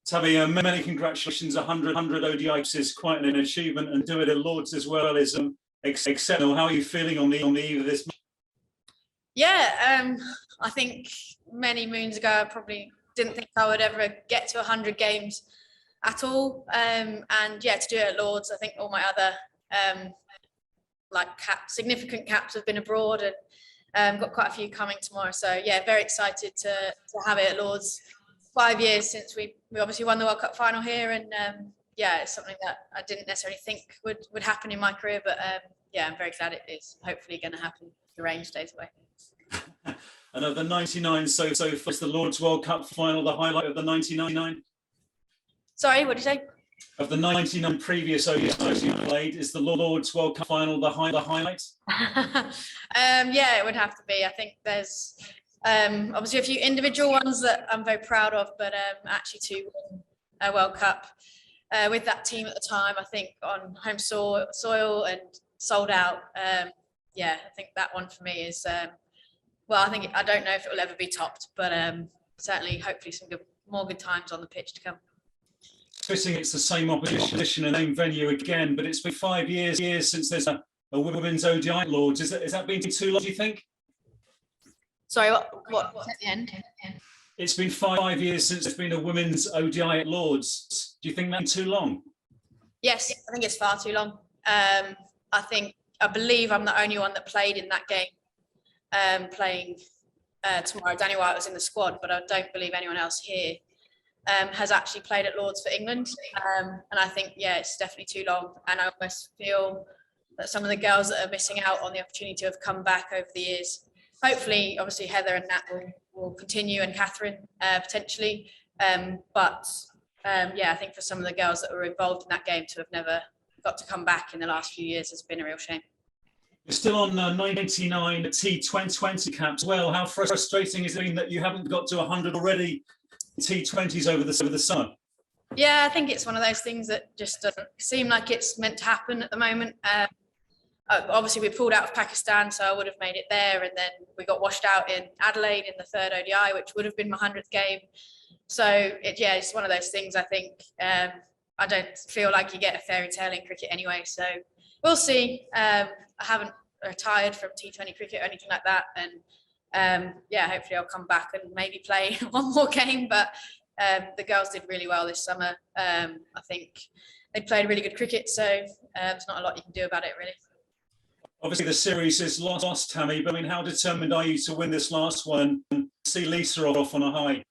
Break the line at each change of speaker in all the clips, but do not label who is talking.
Tammy, many congratulations. 100 ODIs is quite an achievement, and do it at Lords as well is exceptional. How are you feeling on the eve of this?
Yeah, I think many moons ago I probably didn't think I would ever get to 100 games at all. And yeah, to do it at Lords, I think all my other significant caps have been abroad, and got quite a few coming tomorrow. So yeah, very excited to have it at Lords. 5 years since we obviously won the World Cup final here, and yeah, it's something that I didn't necessarily think would happen in my career, but yeah, I'm very glad it is hopefully going to happen if the rain stays away.
And of the 99 so far, the Lords World Cup final, the highlight of the 99?
Sorry, what did you say?
Of the 99 previous ODIs you played, is the Lords World Cup final the highlight?
Yeah, it would have to be. I think there's obviously a few individual ones that I'm very proud of, but actually to win a World Cup with that team at the time, I think on home soil and sold out. Yeah, I think that one for me is, well, I don't know if it will ever be topped, but certainly hopefully some more good times on the pitch to come.
Fitting it's the same opposition and same venue again, but it's been 5 years since there's a women's ODI at Lords. Is that been too long, do you think?
Sorry, what's at the end?
It's been 5 years since there's been a women's ODI at Lords. Do you think that's too long?
Yes, I think it's far too long. I believe I'm the only one that played in that game, playing tomorrow. Danny White was in the squad, but I don't believe anyone else here has actually played at Lords for England. And I think, yeah, it's definitely too long. And I almost feel that some of the girls that are missing out on the opportunity to have come back over the years, hopefully, obviously, Heather and Nat will continue, and Catherine potentially. But yeah, I think for some of the girls that were involved in that game to have never got to come back in the last few years has been a real shame.
You're still on 99 T20 caps. Well, how frustrating is it that you haven't got to 100 already T20s over the summer?
Yeah, I think it's one of those things that just doesn't seem like it's meant to happen at the moment. Obviously, we pulled out of Pakistan, so I would have made it there, and then we got washed out in Adelaide in the third ODI, which would have been my 100th game. So it's one of those things. I think I don't feel like you get a fairy tale in cricket anyway. So we'll see. I haven't retired from T20 cricket or anything like that, and yeah, hopefully I'll come back and maybe play one more game. But the girls did really well this summer. I think they played really good cricket, so there's not a lot you can do about it, really.
Obviously, the series is lost, Tammy, but I mean, how determined are you to win this last one and see Lisa off on a high?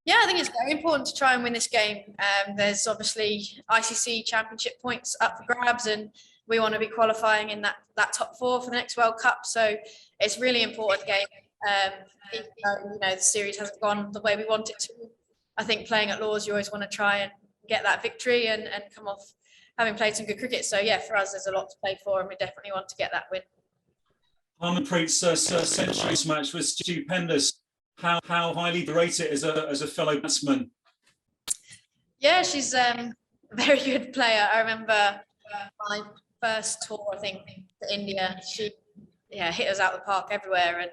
Yeah, I think it's very important to try and win this game. There's obviously ICC championship points up for grabs, and we want to be qualifying in that top four for the next World Cup. So it's a really important game. Even though, the series hasn't gone the way we want it to, I think playing at Lords, you always want to try and get that victory and come off having played some good cricket. So yeah, for us, there's a lot to play for, and we definitely want to get that win.
Harmanpreet's centuries match was stupendous. How highly do you rate it as a fellow batsman?
Yeah, she's a very good player. I remember my first tour, I think, to India. She hit us out of the park everywhere,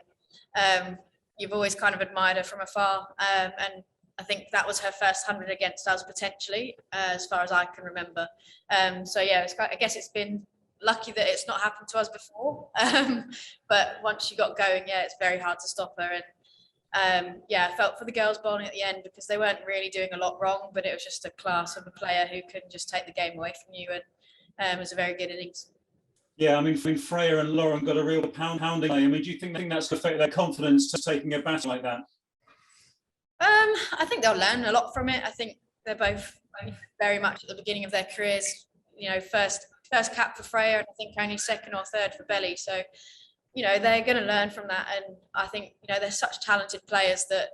and you've always kind of admired her from afar. And I think that was her first 100 against us, potentially, as far as I can remember. So yeah, I guess it's been lucky that it's not happened to us before. But once she got going, yeah, it's very hard to stop her. And yeah, I felt for the girls bowling at the end because they weren't really doing a lot wrong, but it was just a class of a player who can just take the game away from you, and it was a very good innings.
Yeah, I mean, Freya and Lauren got a real pounding. I mean, do you think that's affected their confidence to taking a bat like that?
I think they'll learn a lot from it. I think they're both very much at the beginning of their careers. First cap for Freya, and I think only second or third for Belly. So, they're going to learn from that. And I think, they're such talented players that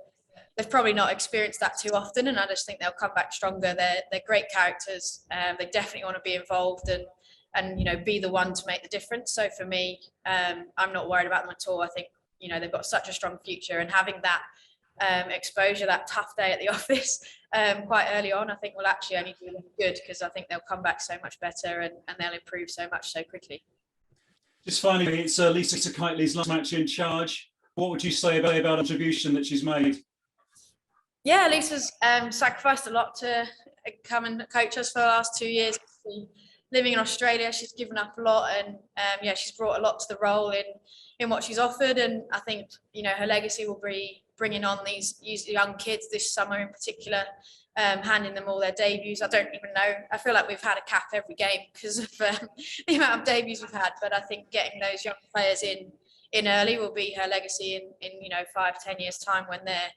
they've probably not experienced that too often. And I just think they'll come back stronger. They're great characters. They definitely want to be involved and be the one to make the difference. So for me, I'm not worried about them at all. I think, they've got such a strong future, and having that exposure, that tough day at the office quite early on, I think will actually only do them good, because I think they'll come back so much better and they'll improve so much so quickly.
Just finally, it's Lisa Kitely's last match in charge. What would you say about the contribution that she's made?
Yeah, Lisa's sacrificed a lot to come and coach us for the last 2 years. Living in Australia, she's given up a lot, and yeah, she's brought a lot to the role in what she's offered. And I think her legacy will be bringing on these young kids this summer in particular, handing them all their debuts. I don't even know. I feel like we've had a cap every game because of the amount of debuts we've had. But I think getting those young players in early will be her legacy in 5-10 years time when they're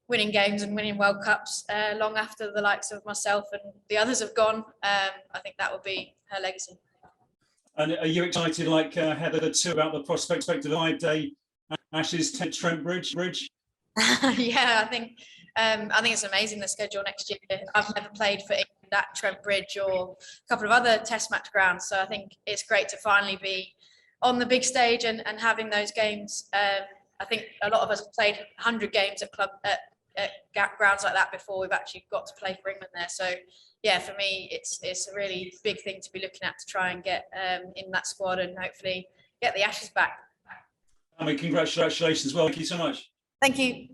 winning games and winning World Cups long after the likes of myself and the others have gone. I think that will be her legacy.
And are you excited, like Heather, too, about the prospect of the 5-day Ashes Trent Bridge?
Yeah, I think it's amazing, the schedule next year. I've never played for England at Trent Bridge or a couple of other Test match grounds, so I think it's great to finally be on the big stage and having those games. I think a lot of us have played 100 games at grounds like that before we've actually got to play for England there. So yeah, for me, it's a really big thing to be looking at to try and get in that squad and hopefully get the Ashes back.
I mean, congratulations as well. Thank you so much.
Thank you.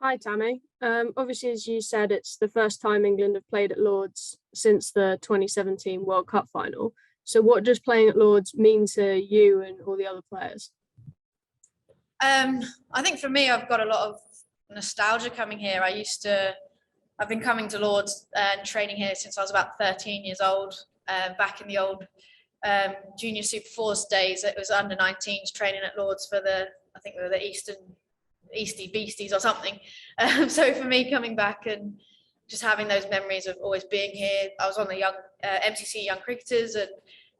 Hi, Tammy. Obviously, as you said, it's the first time England have played at Lords since the 2017 World Cup final. So what does playing at Lords mean to you and all the other players?
I think for me, I've got a lot of nostalgia coming here. I've been coming to Lords and training here since I was about 13 years old, back in the old junior Super Fours days. It was under 19s training at Lords for I think they were the Eastie Beasties or something. So for me, coming back and just having those memories of always being here. I was on the young MCC Young Cricketers,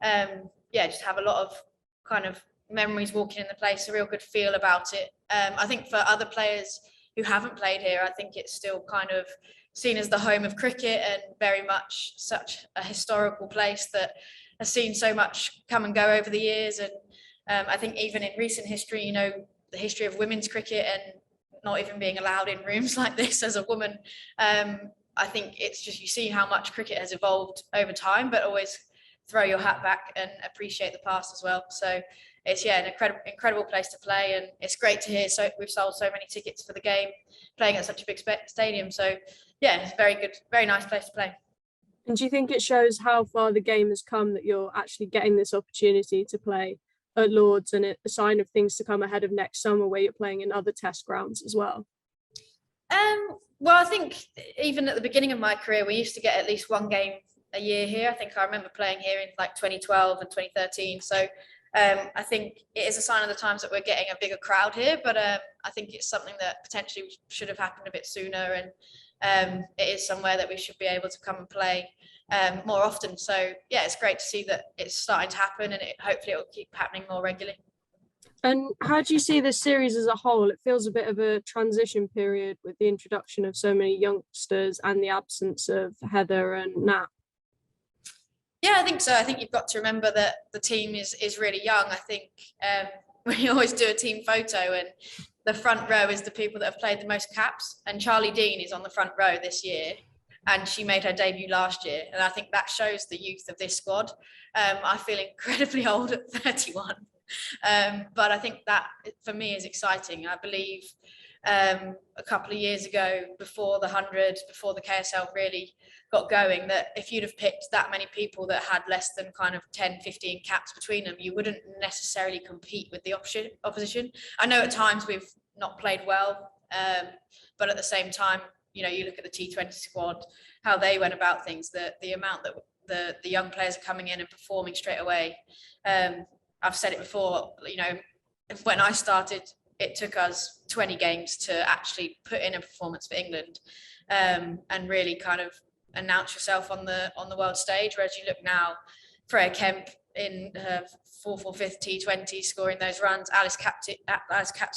and yeah, just have a lot of kind of memories walking in the place, a real good feel about it. I think for other players who haven't played here, I think it's still kind of seen as the home of cricket and very much such a historical place that has seen so much come and go over the years. And I think even in recent history, the history of women's cricket and not even being allowed in rooms like this as a woman, I think it's just, you see how much cricket has evolved over time, but always throw your hat back and appreciate the past as well. So it's an incredible place to play, and it's great to hear. So we've sold so many tickets for the game, playing at such a big stadium. So yeah, it's very good, very nice place to play.
And do you think it shows how far the game has come that you're actually getting this opportunity to play at Lords, and a sign of things to come ahead of next summer where you're playing in other Test grounds as well?
Well, I think even at the beginning of my career, we used to get at least one game a year here. I think I remember playing here in like 2012 and 2013. So I think it is a sign of the times that we're getting a bigger crowd here, but I think it's something that potentially should have happened a bit sooner, and it is somewhere that we should be able to come and play more often. So yeah, it's great to see that it's starting to happen, and hopefully it will keep happening more regularly.
And how do you see this series as a whole? It feels a bit of a transition period with the introduction of so many youngsters and the absence of Heather and Nat.
Yeah, I think so. I think you've got to remember that the team is really young. I think we always do a team photo, and the front row is the people that have played the most caps. And Charlie Dean is on the front row this year, and she made her debut last year. And I think that shows the youth of this squad. I feel incredibly old at 31. But I think that for me is exciting. I believe a couple of years ago, before the 100, before the KSL really got going, that if you'd have picked that many people that had less than kind of 10, 15 caps between them, you wouldn't necessarily compete with the opposition. I know at times we've not played well, but at the same time, you look at the T20 squad, how they went about things, the amount that the young players are coming in and performing straight away. I've said it before, when I started, it took us 20 games to actually put in a performance for England, and really kind of announce yourself on the world stage. Whereas you look now, Freya Kemp in her 4th or 5th T20 scoring those runs, Alice Capsey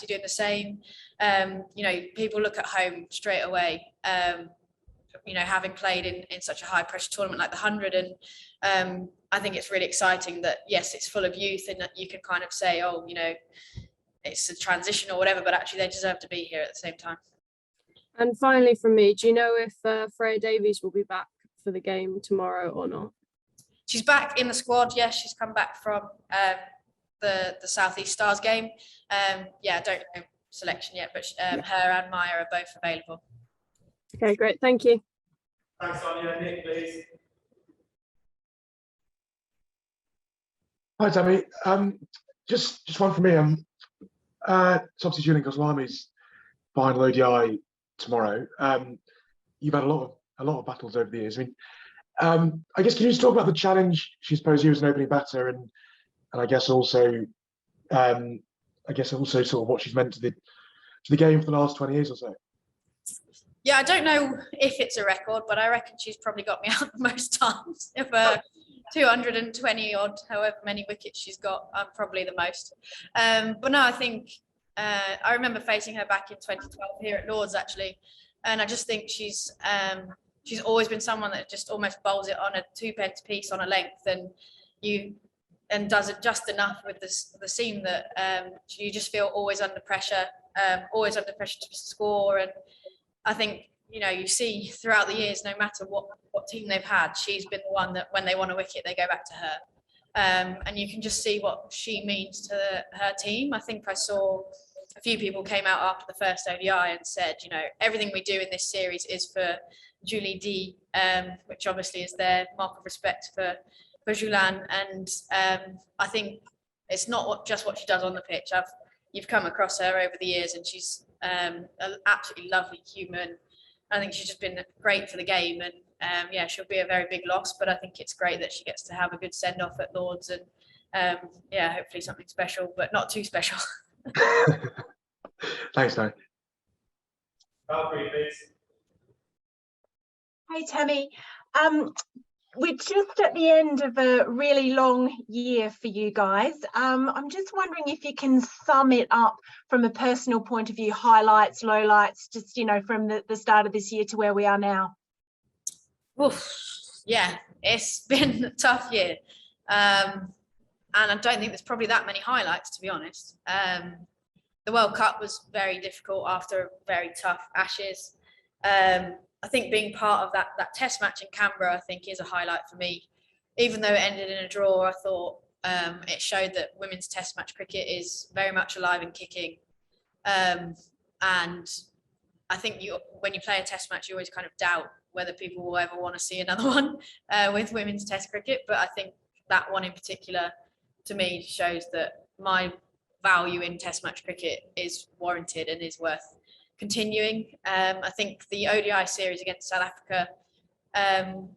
doing the same. People look at home straight away, having played in such a high pressure tournament like the 100. And I think it's really exciting that, yes, it's full of youth, and that you can kind of say, it's a transition or whatever, but actually they deserve to be here at the same time.
And finally from me, do you know if Freya Davies will be back for the game tomorrow or not?
She's back in the squad, yes. She's come back from the Southeast Stars game. I don't know selection yet, but her and Maya are both available.
Okay, great. Thank you.
Thanks, Anya. Nick, please.
Hi, Tammy. Just one for me. It's obviously Julian Goslami's final ODI tomorrow. You've had a lot of battles over the years. I mean, I guess can you just talk about the challenge she posed you as an opening batter, and I guess also sort of what she's meant to the game for the last 20 years or so.
Yeah, I don't know if it's a record, but I reckon she's probably got me out the most times. If 220 odd, however many wickets she's got, I'm probably the most. But no, I think I remember facing her back in 2012 here at Lords actually, and I just think she's always been someone that just almost bowls it on a 2-pence piece on a length, and does it just enough with the seam that you just feel always under pressure to score. And I think, you see throughout the years, no matter what team they've had, she's been the one that when they want a wicket, they go back to her. And you can just see what she means to her team. I think I saw a few people came out after the first ODI and said, everything we do in this series is for Julie D, which obviously is their mark of respect for Julan. And I think it's not just what she does on the pitch. You've come across her over the years, and she's an absolutely lovely human. I think she's just been great for the game, and she'll be a very big loss, but I think it's great that she gets to have a good send-off at Lords, and hopefully something special, but not too special.
Thanks, Tony.
Valkyrie, please.
Hi, Tammy. We're just at the end of a really long year for you guys. I'm just wondering if you can sum it up from a personal point of view, highlights, lowlights, just, from the start of this year to where we are now.
Oof. Yeah, it's been a tough year. And I don't think there's probably that many highlights, to be honest. The World Cup was very difficult after a very tough Ashes. I think being part of that test match in Canberra, I think, is a highlight for me. Even though it ended in a draw, I thought it showed that women's test match cricket is very much alive and kicking. And I think when you play a test match, you always kind of doubt whether people will ever want to see another one with women's test cricket. But I think that one in particular, to me, shows that my value in test match cricket is warranted and is worth continuing. I think the ODI series against South Africa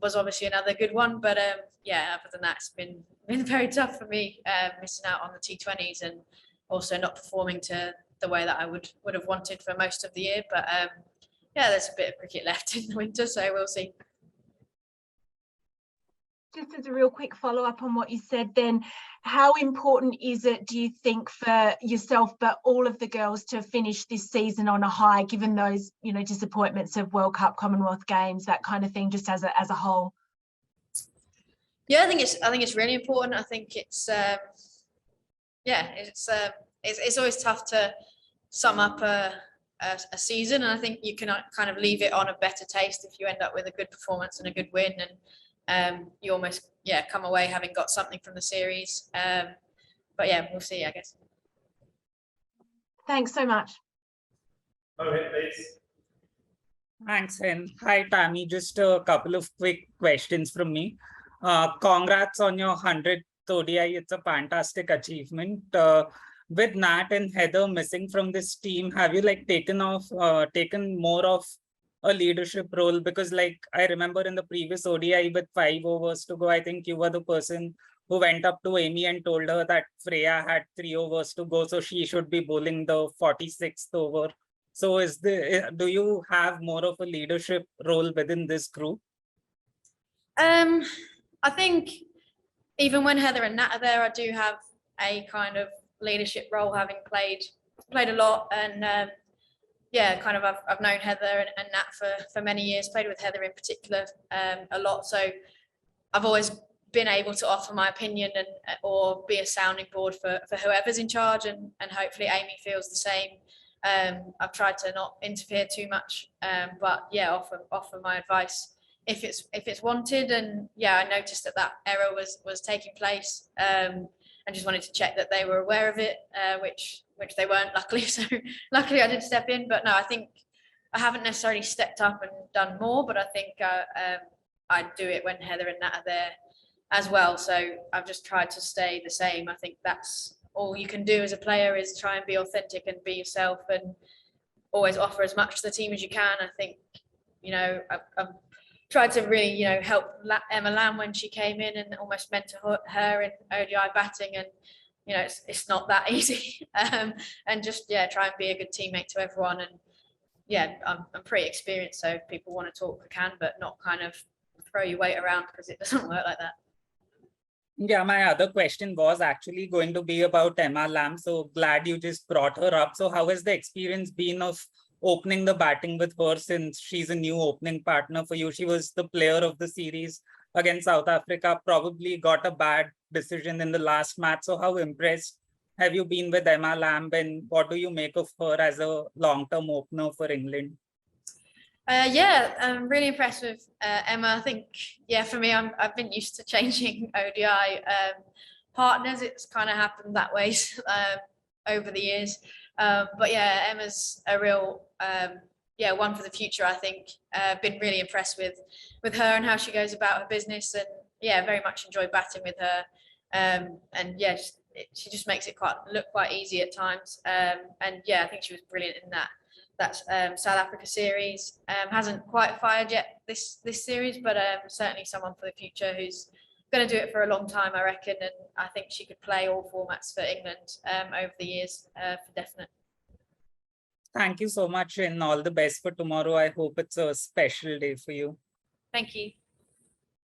was obviously another good one, but other than that, it's been very tough for me, missing out on the T20s and also not performing to the way that I would have wanted for most of the year. But there's a bit of cricket left in the winter, so we'll see.
Just as a real quick follow-up on what you said then, how important is it, do you think, for yourself but all of the girls to finish this season on a high, given those disappointments of World Cup, Commonwealth Games, that kind of thing, just as a whole?
Yeah, I think it's really important. I think it's always tough to sum up a season, and I think you can kind of leave it on a better taste if you end up with a good performance and a good win, and you almost come away having got something from the series. But we'll see, I guess.
Thanks so much.
Okay, please.
Thanks, Hen. Hi, Tammy. Just a couple of quick questions from me. Congrats on your 100th ODI. It's a fantastic achievement. With Nat and Heather missing from this team, have you taken more of a leadership role? Because I remember in the previous ODI with 5 overs to go, I think you were the person who went up to Amy and told her that Freya had 3 overs to go, so she should be bowling the 46th over. So do you have more of a leadership role within this group?
I think even when Heather and Nat are there, I do have a kind of leadership role, having played a lot, and I've known Heather and Nat for many years, played with Heather in particular a lot, so I've always been able to offer my opinion or be a sounding board for whoever's in charge, and hopefully Amy feels the same. I've tried to not interfere too much, but offer my advice if it's wanted. And I noticed that error was taking place, and and just wanted to check that they were aware of it, which they weren't, luckily. So luckily I did step in, but no, I think I haven't necessarily stepped up and done more, but I think I'd do it when Heather and Nat are there as well. So I've just tried to stay the same. I think that's all you can do as a player, is try and be authentic and be yourself, and always offer as much to the team as you can. I think, you know, I've tried to really, you know, help Emma Lamb when she came in and almost mentor her in ODI batting, and you know, it's not that easy. And just, yeah, try and be a good teammate to everyone. And yeah, I'm pretty experienced, so if people want to talk, I can, but not kind of throw your weight around, because it doesn't work like that.
Yeah, my other question was actually going to be about Emma Lamb. So glad you just brought her up. So how has the experience been of opening the batting with her, since she's a new opening partner for you? She was the player of the series against South Africa, probably got a bad decision in the last match. So how impressed have you been with Emma Lamb, and what do you make of her as a long-term opener for England?
Yeah, I'm really impressed with Emma. I think, yeah, for me, I've been used to changing ODI partners. It's kind of happened that way over the years. But yeah, Emma's a real one for the future, I think. Been really impressed with her and how she goes about her business, and yeah, very much enjoy batting with her. And yeah, she just makes it look quite easy at times. And yeah, I think she was brilliant in that South Africa series. Hasn't quite fired yet this series, but certainly someone for the future who's going to do it for a long time, I reckon. And I think she could play all formats for England over the years, for definite.
Thank you so much, and all the best for tomorrow. I hope it's a special day for you.
Thank you.